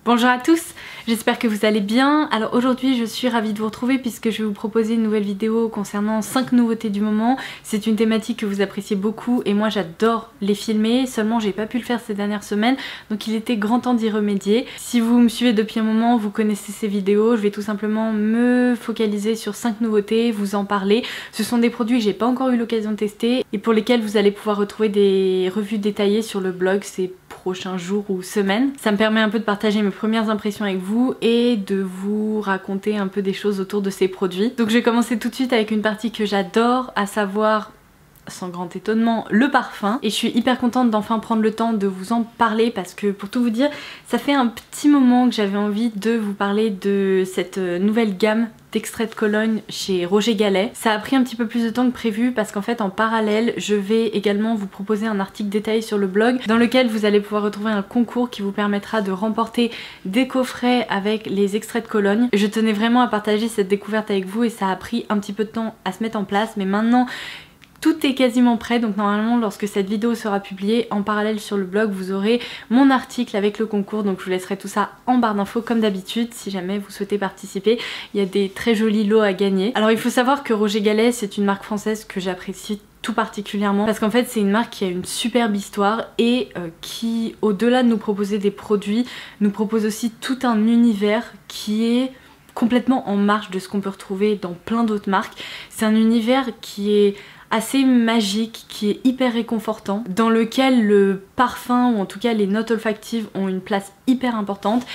Bonjour à tous, j'espère que vous allez bien. Alors aujourd'hui je suis ravie de vous retrouver puisque je vais vous proposer une nouvelle vidéo concernant 5 nouveautés du moment. C'est une thématique que vous appréciez beaucoup et moi j'adore les filmer, seulement j'ai pas pu le faire ces dernières semaines donc il était grand temps d'y remédier. Si vous me suivez depuis un moment, vous connaissez ces vidéos, je vais tout simplement me focaliser sur 5 nouveautés, vous en parler. Ce sont des produits que j'ai pas encore eu l'occasion de tester et pour lesquels vous allez pouvoir retrouver des revues détaillées sur le blog ces prochains jours ou semaines. Ça me permet un peu de partager mes premières impressions avec vous et de vous raconter un peu des choses autour de ces produits. Donc je vais commencer tout de suite avec une partie que j'adore, à savoir, sans grand étonnement, le parfum. Et je suis hyper contente d'enfin prendre le temps de vous en parler parce que pour tout vous dire, ça fait un petit moment que j'avais envie de vous parler de cette nouvelle gamme d'extrait de Cologne chez Roger Gallet. Ça a pris un petit peu plus de temps que prévu parce qu'en fait en parallèle je vais également vous proposer un article détaillé sur le blog dans lequel vous allez pouvoir retrouver un concours qui vous permettra de remporter des coffrets avec les extraits de Cologne. Je tenais vraiment à partager cette découverte avec vous et ça a pris un petit peu de temps à se mettre en place, mais maintenant tout est quasiment prêt, donc normalement lorsque cette vidéo sera publiée, en parallèle sur le blog, vous aurez mon article avec le concours, donc je vous laisserai tout ça en barre d'infos comme d'habitude si jamais vous souhaitez participer. Il y a des très jolis lots à gagner. Alors il faut savoir que Roger Gallet, c'est une marque française que j'apprécie tout particulièrement parce qu'en fait c'est une marque qui a une superbe histoire et qui, au-delà de nous proposer des produits, nous propose aussi tout un univers qui est complètement en marge de ce qu'on peut retrouver dans plein d'autres marques. C'est un univers qui est assez magique, qui est hyper réconfortant, dans lequel le parfum ou en tout cas les notes olfactives ont une place hyper importante.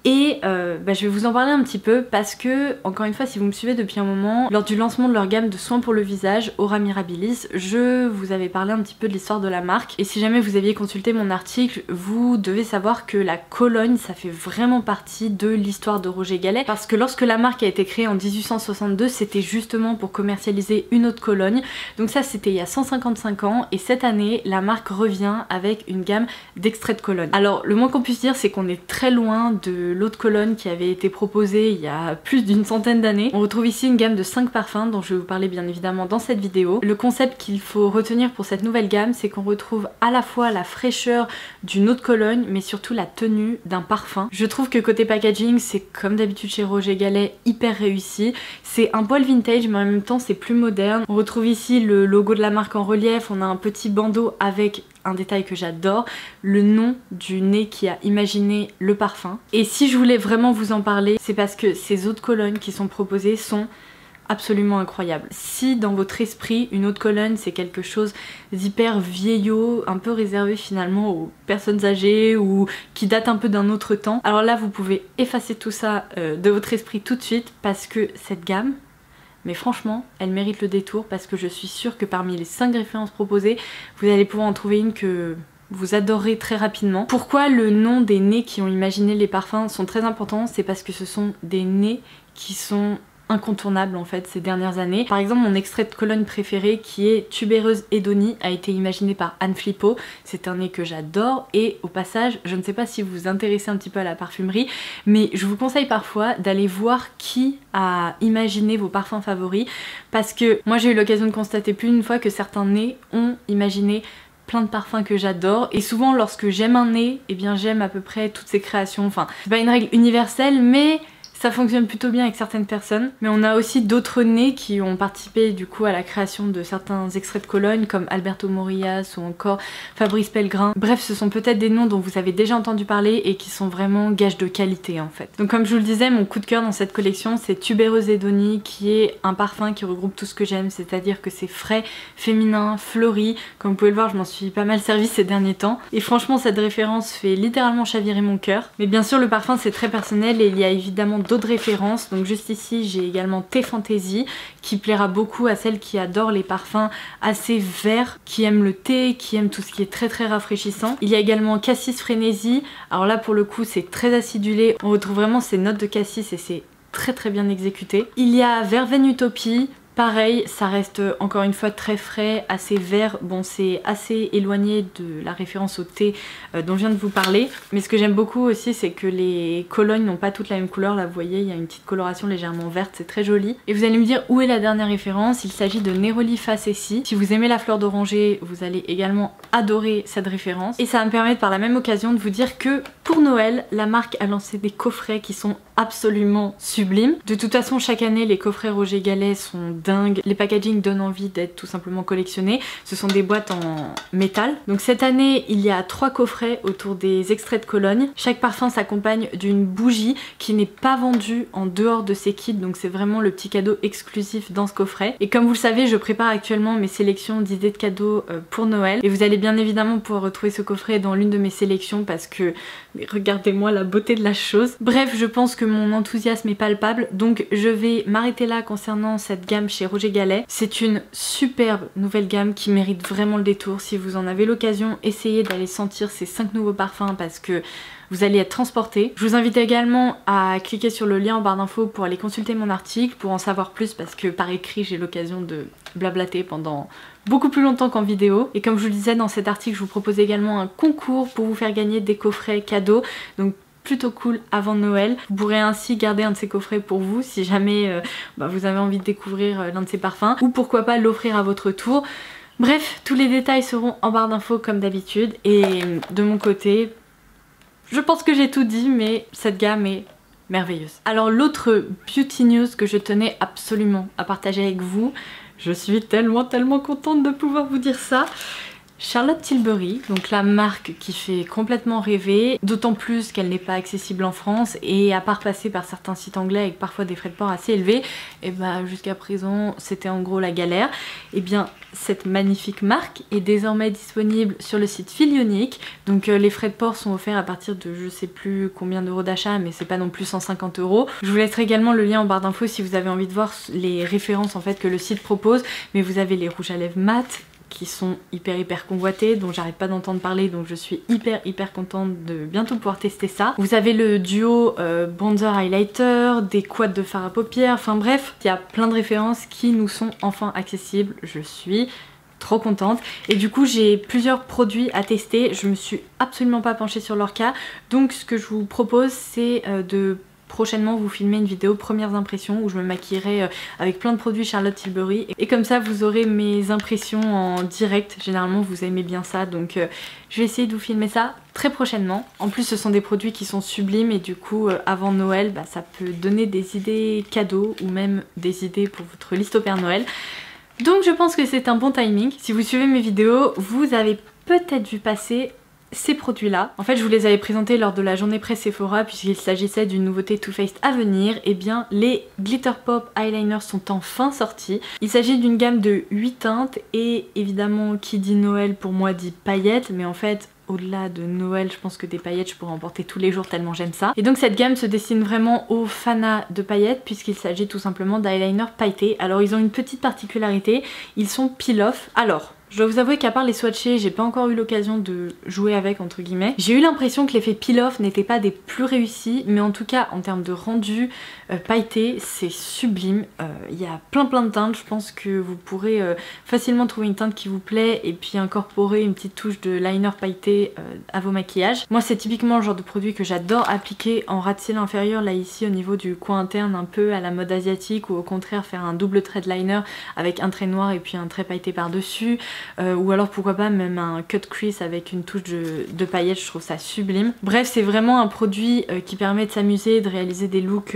Et je vais vous en parler un petit peu parce que, encore une fois, si vous me suivez depuis un moment, lors du lancement de leur gamme de soins pour le visage, Aura Mirabilis, je vous avais parlé un petit peu de l'histoire de la marque. Et si jamais vous aviez consulté mon article, vous devez savoir que la Cologne, ça fait vraiment partie de l'histoire de Roger Gallet. Parce que lorsque la marque a été créée en 1862, c'était justement pour commercialiser une eau de Cologne. Donc ça, c'était il y a 155 ans. Et cette année, la marque revient avec une gamme d'extraits de Cologne. Alors, le moins qu'on puisse dire, c'est qu'on est très loin de l'eau de Cologne qui avait été proposée il y a plus d'une centaine d'années. On retrouve ici une gamme de 5 parfums dont je vais vous parler bien évidemment dans cette vidéo. Le concept qu'il faut retenir pour cette nouvelle gamme, c'est qu'on retrouve à la fois la fraîcheur d'une eau de Cologne mais surtout la tenue d'un parfum. Je trouve que côté packaging, c'est comme d'habitude chez Roger Gallet, hyper réussi. C'est un poil vintage mais en même temps c'est plus moderne. On retrouve ici le logo de la marque en relief, on a un petit bandeau avec un détail que j'adore, le nom du nez qui a imaginé le parfum. Et si je voulais vraiment vous en parler, c'est parce que ces eaux de Cologne qui sont proposées sont absolument incroyables. Si dans votre esprit une eau de Cologne c'est quelque chose d'hyper vieillot, un peu réservé finalement aux personnes âgées ou qui date un peu d'un autre temps, alors là vous pouvez effacer tout ça de votre esprit tout de suite parce que cette gamme, mais franchement, elle mérite le détour parce que je suis sûre que parmi les 5 références proposées, vous allez pouvoir en trouver une que vous adorerez très rapidement. Pourquoi le nom des nez qui ont imaginé les parfums sont très importants? C'est parce que ce sont des nez qui sont incontournable en fait ces dernières années. Par exemple, mon extrait de Cologne préféré qui est Tubéreuse Edonie a été imaginé par Anne Flippo. C'est un nez que j'adore et au passage, je ne sais pas si vous vous intéressez un petit peu à la parfumerie, mais je vous conseille parfois d'aller voir qui a imaginé vos parfums favoris parce que moi j'ai eu l'occasion de constater plus d'une fois que certains nez ont imaginé plein de parfums que j'adore et souvent lorsque j'aime un nez, eh bien j'aime à peu près toutes ses créations. Enfin, c'est pas une règle universelle mais ça fonctionne plutôt bien avec certaines personnes, mais on a aussi d'autres nez qui ont participé du coup à la création de certains extraits de Cologne comme Alberto Morillas ou encore Fabrice Pellegrin. Bref, ce sont peut-être des noms dont vous avez déjà entendu parler et qui sont vraiment gages de qualité en fait. Donc comme je vous le disais, mon coup de cœur dans cette collection c'est Tubéreuse Edonie qui est un parfum qui regroupe tout ce que j'aime, c'est-à-dire que c'est frais, féminin, fleuri. Comme vous pouvez le voir, je m'en suis pas mal servi ces derniers temps et franchement cette référence fait littéralement chavirer mon cœur. Mais bien sûr le parfum c'est très personnel et il y a évidemment d'autres références, donc juste ici j'ai également Thé Fantasy qui plaira beaucoup à celles qui adorent les parfums assez verts, qui aiment le thé, qui aiment tout ce qui est très rafraîchissant. Il y a également Cassis Frénésie, alors là pour le coup c'est très acidulé, on retrouve vraiment ces notes de cassis et c'est très bien exécuté. Il y a Verveine Utopie. Pareil, ça reste encore une fois très frais, assez vert. Bon, c'est assez éloigné de la référence au thé dont je viens de vous parler. Mais ce que j'aime beaucoup aussi, c'est que les colognes n'ont pas toutes la même couleur. Là, vous voyez, il y a une petite coloration légèrement verte, c'est très joli. Et vous allez me dire où est la dernière référence. Il s'agit de Neroli Facessi. Si vous aimez la fleur d'oranger, vous allez également adorer cette référence. Et ça va me permettre par la même occasion de vous dire que pour Noël, la marque a lancé des coffrets qui sont absolument sublimes. De toute façon, chaque année, les coffrets Roger Gallet sont dingues. Les packaging donnent envie d'être tout simplement collectionnés. Ce sont des boîtes en métal. Donc cette année, il y a 3 coffrets autour des extraits de Cologne. Chaque parfum s'accompagne d'une bougie qui n'est pas vendue en dehors de ces kits. Donc c'est vraiment le petit cadeau exclusif dans ce coffret. Et comme vous le savez, je prépare actuellement mes sélections d'idées de cadeaux pour Noël. Et vous allez bien évidemment pouvoir retrouver ce coffret dans l'une de mes sélections parce que regardez-moi la beauté de la chose. Bref, je pense que mon enthousiasme est palpable, donc je vais m'arrêter là concernant cette gamme chez Roger Gallet. C'est une superbe nouvelle gamme qui mérite vraiment le détour. Si vous en avez l'occasion, essayez d'aller sentir ces 5 nouveaux parfums parce que vous allez être transporté. Je vous invite également à cliquer sur le lien en barre d'infos pour aller consulter mon article, pour en savoir plus parce que par écrit j'ai l'occasion de blablater pendant beaucoup plus longtemps qu'en vidéo. Et comme je vous le disais dans cet article, je vous propose également un concours pour vous faire gagner des coffrets cadeaux. Donc plutôt cool avant Noël. Vous pourrez ainsi garder un de ces coffrets pour vous si jamais vous avez envie de découvrir l'un de ces parfums, ou pourquoi pas l'offrir à votre tour. Bref, tous les détails seront en barre d'infos comme d'habitude, et de mon côté, je pense que j'ai tout dit, mais cette gamme est merveilleuse. Alors l'autre beauty news que je tenais absolument à partager avec vous, je suis tellement contente de pouvoir vous dire ça. Charlotte Tilbury, donc la marque qui fait complètement rêver, d'autant plus qu'elle n'est pas accessible en France, et à part passer par certains sites anglais avec parfois des frais de port assez élevés, et bah jusqu'à présent c'était en gros la galère. Et bien cette magnifique marque est désormais disponible sur le site Filionic, donc les frais de port sont offerts à partir de je sais plus combien d'euros d'achat, mais c'est pas non plus 150 €. Je vous laisserai également le lien en barre d'infos si vous avez envie de voir les références en fait que le site propose, mais vous avez les rouges à lèvres mat qui sont hyper convoités, dont j'arrête pas d'entendre parler, donc je suis hyper contente de bientôt pouvoir tester ça. Vous avez le duo bronzer highlighter, des quads de fard à paupières, enfin bref, il y a plein de références qui nous sont enfin accessibles, je suis trop contente. Et du coup j'ai plusieurs produits à tester, je me suis absolument pas penchée sur leur cas, donc ce que je vous propose c'est de prochainement vous filmer une vidéo premières impressions où je me maquillerai avec plein de produits Charlotte Tilbury, et comme ça vous aurez mes impressions en direct. Généralement vous aimez bien ça, donc je vais essayer de vous filmer ça très prochainement. En plus ce sont des produits qui sont sublimes, et du coup avant Noël ça peut donner des idées cadeaux ou même des idées pour votre liste au Père Noël. Donc je pense que c'est un bon timing. Si vous suivez mes vidéos, vous avez peut-être vu passer ces produits là. En fait je vous les avais présentés lors de la journée presse Sephora puisqu'il s'agissait d'une nouveauté Too Faced à venir. Et bien les Glitter Pop Eyeliners sont enfin sortis. Il s'agit d'une gamme de 8 teintes, et évidemment qui dit Noël pour moi dit paillettes, mais en fait au-delà de Noël, je pense que des paillettes je pourrais en porter tous les jours tellement j'aime ça. Et donc cette gamme se destine vraiment aux fanats de paillettes puisqu'il s'agit tout simplement d'eyeliners pailletés. Alors ils ont une petite particularité, ils sont peel-off. Alors je dois vous avouer qu'à part les swatchés, j'ai pas encore eu l'occasion de jouer avec entre guillemets. J'ai eu l'impression que l'effet peel-off n'était pas des plus réussis, mais en tout cas en termes de rendu pailleté, c'est sublime. Il y a plein de teintes, je pense que vous pourrez facilement trouver une teinte qui vous plaît et puis incorporer une petite touche de liner pailleté à vos maquillages. Moi c'est typiquement le genre de produit que j'adore appliquer en ras de cils inférieur, là ici au niveau du coin interne, un peu à la mode asiatique, ou au contraire faire un double trait de liner avec un trait noir et puis un trait pailleté par dessus. Ou alors pourquoi pas même un cut crease avec une touche de paillettes, je trouve ça sublime. Bref, c'est vraiment un produit qui permet de s'amuser, de réaliser des looks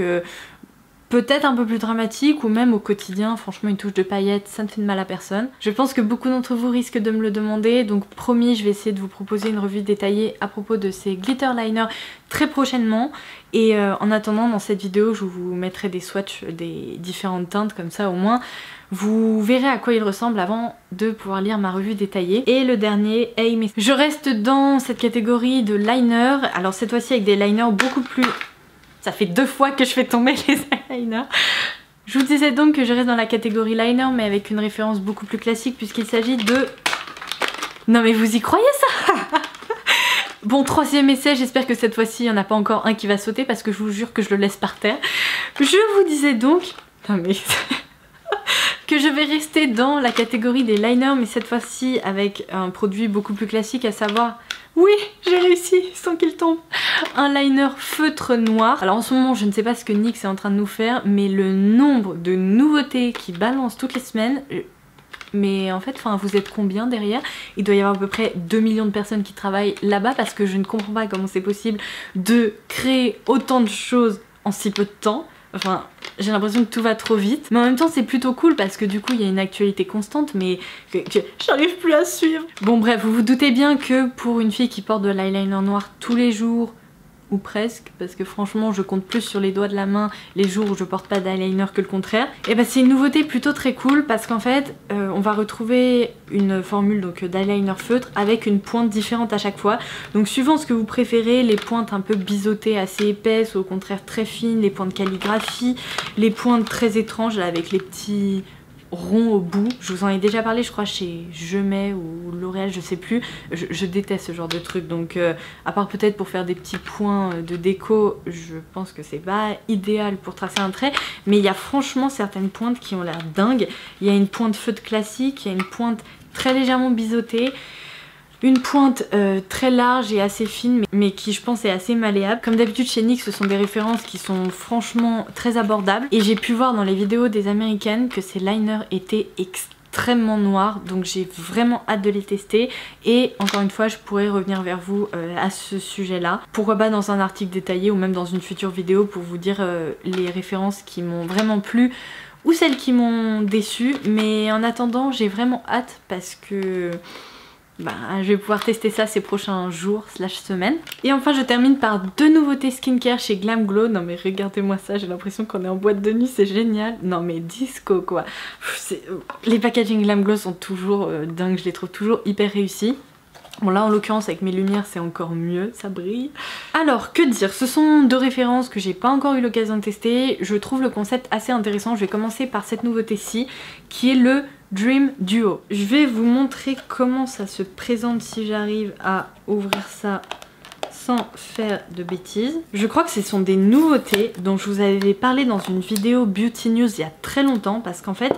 peut-être un peu plus dramatiques, ou même au quotidien. Franchement une touche de paillettes ça ne fait de mal à personne. Je pense que beaucoup d'entre vous risquent de me le demander, donc promis je vais essayer de vous proposer une revue détaillée à propos de ces glitter liners très prochainement. Et en attendant, dans cette vidéo je vous mettrai des swatchs des différentes teintes, comme ça au moins vous verrez à quoi il ressemble avant de pouvoir lire ma revue détaillée. Et le dernier, Aim. Je reste dans cette catégorie de liner, alors cette fois-ci avec des liners beaucoup plus... Ça fait 2 fois que je fais tomber les eyeliners. Je vous disais donc que je reste dans la catégorie liner, mais avec une référence beaucoup plus classique puisqu'il s'agit de... Non mais vous y croyez ça? Bon, 3e essai, j'espère que cette fois-ci il n'y en a pas encore un qui va sauter parce que je vous jure que je le laisse par terre. Je vous disais donc... Non mais... que je vais rester dans la catégorie des liners, mais cette fois-ci avec un produit beaucoup plus classique, à savoir... Oui, j'ai réussi sans qu'il tombe. Un liner feutre noir. Alors en ce moment, je ne sais pas ce que NYX est en train de nous faire, mais le nombre de nouveautés qui balancent toutes les semaines... mais en fait vous êtes combien derrière? Il doit y avoir à peu près 2 millions de personnes qui travaillent là-bas parce que je ne comprends pas comment c'est possible de créer autant de choses en si peu de temps. Enfin, j'ai l'impression que tout va trop vite. Mais en même temps, c'est plutôt cool parce que du coup, il y a une actualité constante, mais que j'arrive plus à suivre. Bon bref, vous vous doutez bien que pour une fille qui porte de l'eyeliner noir tous les jours, ou presque, parce que franchement je compte plus sur les doigts de la main les jours où je porte pas d'eyeliner que le contraire, et bah c'est une nouveauté plutôt très cool parce qu'en fait on va retrouver une formule donc d'eyeliner feutre avec une pointe différente à chaque fois. Donc suivant ce que vous préférez, les pointes un peu biseautées assez épaisses ou au contraire très fines, les pointes calligraphie, les pointes très étranges là, avec les petits rond au bout. Je vous en ai déjà parlé je crois chez Je Mets ou L'Oréal, je sais plus. Je déteste ce genre de truc, donc à part peut-être pour faire des petits points de déco, je pense que c'est pas idéal pour tracer un trait, mais il y a franchement certaines pointes qui ont l'air dingues. Il y a une pointe feutre classique, il y a une pointe très légèrement biseautée, une pointe très large et assez fine mais qui je pense est assez malléable. Comme d'habitude chez NYX ce sont des références qui sont franchement très abordables et j'ai pu voir dans les vidéos des américaines que ces liners étaient extrêmement noirs, donc j'ai vraiment hâte de les tester et encore une fois je pourrais revenir vers vous à ce sujet là. Pourquoi pas dans un article détaillé ou même dans une future vidéo pour vous dire les références qui m'ont vraiment plu ou celles qui m'ont déçue, mais en attendant j'ai vraiment hâte parce que je vais pouvoir tester ça ces prochains jours / semaines. Et enfin je termine par 2 nouveautés skincare chez Glam Glow. Non mais regardez-moi ça, j'ai l'impression qu'on est en boîte de nuit, c'est génial. Non mais disco quoi. Les packaging Glam Glow sont toujours dingues, je les trouve toujours hyper réussis. Bon là en l'occurrence avec mes lumières c'est encore mieux, ça brille. Alors que dire, ce sont 2 références que j'ai pas encore eu l'occasion de tester. Je trouve le concept assez intéressant. Je vais commencer par cette nouveauté-ci qui est le Dream Duo. Je vais vous montrer comment ça se présente si j'arrive à ouvrir ça sans faire de bêtises. Je crois que ce sont des nouveautés dont je vous avais parlé dans une vidéo Beauty News il y a très longtemps parce qu'en fait...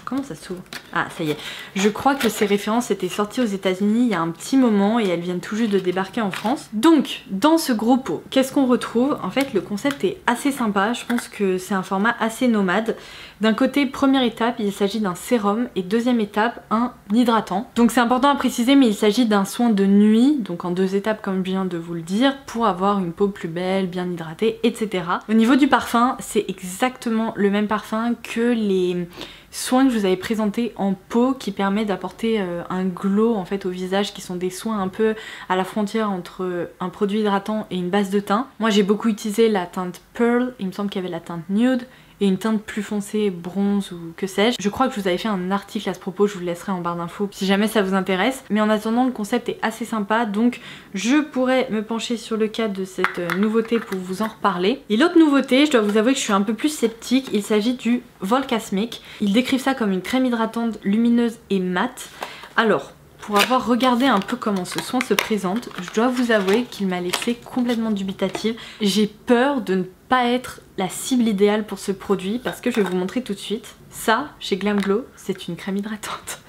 comment ça s'ouvre? Ah ça y est, je crois que ces références étaient sorties aux États-Unis il y a un petit moment et elles viennent tout juste de débarquer en France. Donc dans ce gros pot, qu'est-ce qu'on retrouve? En fait le concept est assez sympa, je pense que c'est un format assez nomade. D'un côté, première étape, il s'agit d'un sérum et deuxième étape, un hydratant. Donc c'est important à préciser mais il s'agit d'un soin de nuit, donc en 2 étapes comme je viens de vous le dire, pour avoir une peau plus belle, bien hydratée, etc. Au niveau du parfum, c'est exactement le même parfum que les soins que je vous avais présentés en peau qui permet d'apporter un glow en fait au visage, qui sont des soins un peu à la frontière entre un produit hydratant et une base de teint. Moi j'ai beaucoup utilisé la teinte Pearl, il me semble qu'il y avait la teinte Nude et une teinte plus foncée, bronze ou que sais-je. Je crois que je vous avais fait un article à ce propos, je vous le laisserai en barre d'infos si jamais ça vous intéresse. Mais en attendant, le concept est assez sympa, donc je pourrais me pencher sur le cas de cette nouveauté pour vous en reparler. Et l'autre nouveauté, je dois vous avouer que je suis un peu plus sceptique, il s'agit du Volcasmic. Ils décrivent ça comme une crème hydratante lumineuse et mate. Alors, pour avoir regardé un peu comment ce soin se présente, je dois vous avouer qu'il m'a laissé complètement dubitative. J'ai peur de ne pas être la cible idéale pour ce produit parce que je vais vous montrer tout de suite. Ça, chez Glam Glow, c'est une crème hydratante.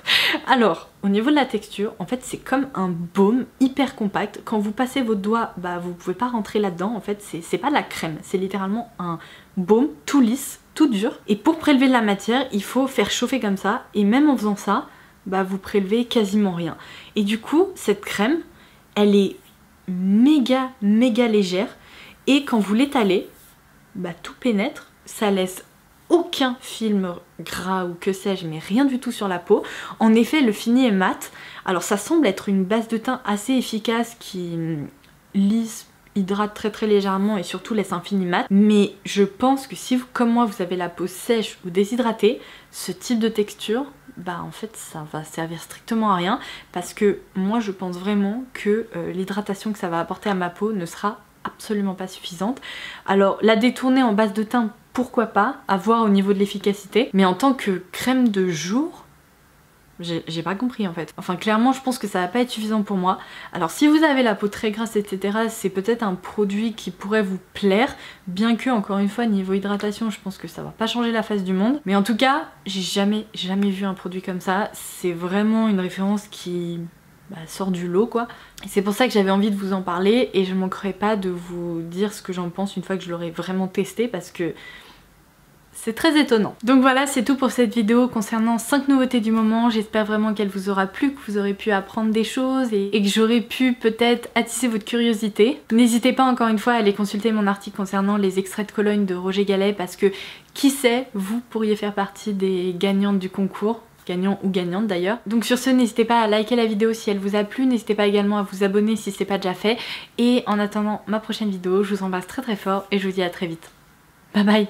Alors, au niveau de la texture, en fait c'est comme un baume hyper compact. Quand vous passez votre doigt, vous pouvez pas rentrer là-dedans. En fait c'est pas de la crème, c'est littéralement un baume tout lisse, tout dur. Et pour prélever de la matière, il faut faire chauffer comme ça. Et même en faisant ça, vous prélevez quasiment rien. Et du coup, cette crème, elle est méga légère. Et quand vous l'étalez, tout pénètre, ça laisse aucun film gras ou que sais-je, mais rien du tout sur la peau. En effet, le fini est mat. Alors ça semble être une base de teint assez efficace qui lisse, hydrate très légèrement et surtout laisse un fini mat. Mais je pense que si vous, comme moi, vous avez la peau sèche ou déshydratée, ce type de texture, en fait ça va servir strictement à rien parce que moi je pense vraiment que l'hydratation que ça va apporter à ma peau ne sera absolument pas suffisante. Alors la détourner en base de teint, pourquoi pas, à voir au niveau de l'efficacité, mais en tant que crème de jour, j'ai pas compris en fait. Enfin clairement je pense que ça va pas être suffisant pour moi. Alors si vous avez la peau très grasse etc, c'est peut-être un produit qui pourrait vous plaire, bien que encore une fois niveau hydratation je pense que ça va pas changer la face du monde. Mais en tout cas j'ai jamais vu un produit comme ça. C'est vraiment une référence qui sort du lot quoi. Et c'est pour ça que j'avais envie de vous en parler et je manquerai pas de vous dire ce que j'en pense une fois que je l'aurai vraiment testé parce que C'est très étonnant. Donc voilà, c'est tout pour cette vidéo concernant 5 nouveautés du moment. J'espère vraiment qu'elle vous aura plu, que vous aurez pu apprendre des choses et que j'aurai pu peut-être attiser votre curiosité. N'hésitez pas encore une fois à aller consulter mon article concernant les extraits de Cologne de Roger Gallet parce que qui sait, vous pourriez faire partie des gagnantes du concours. Gagnant ou gagnante d'ailleurs. Donc sur ce, n'hésitez pas à liker la vidéo si elle vous a plu, n'hésitez pas également à vous abonner si c'est pas déjà fait. Et en attendant ma prochaine vidéo, je vous embrasse très très fort et je vous dis à très vite. Bye bye.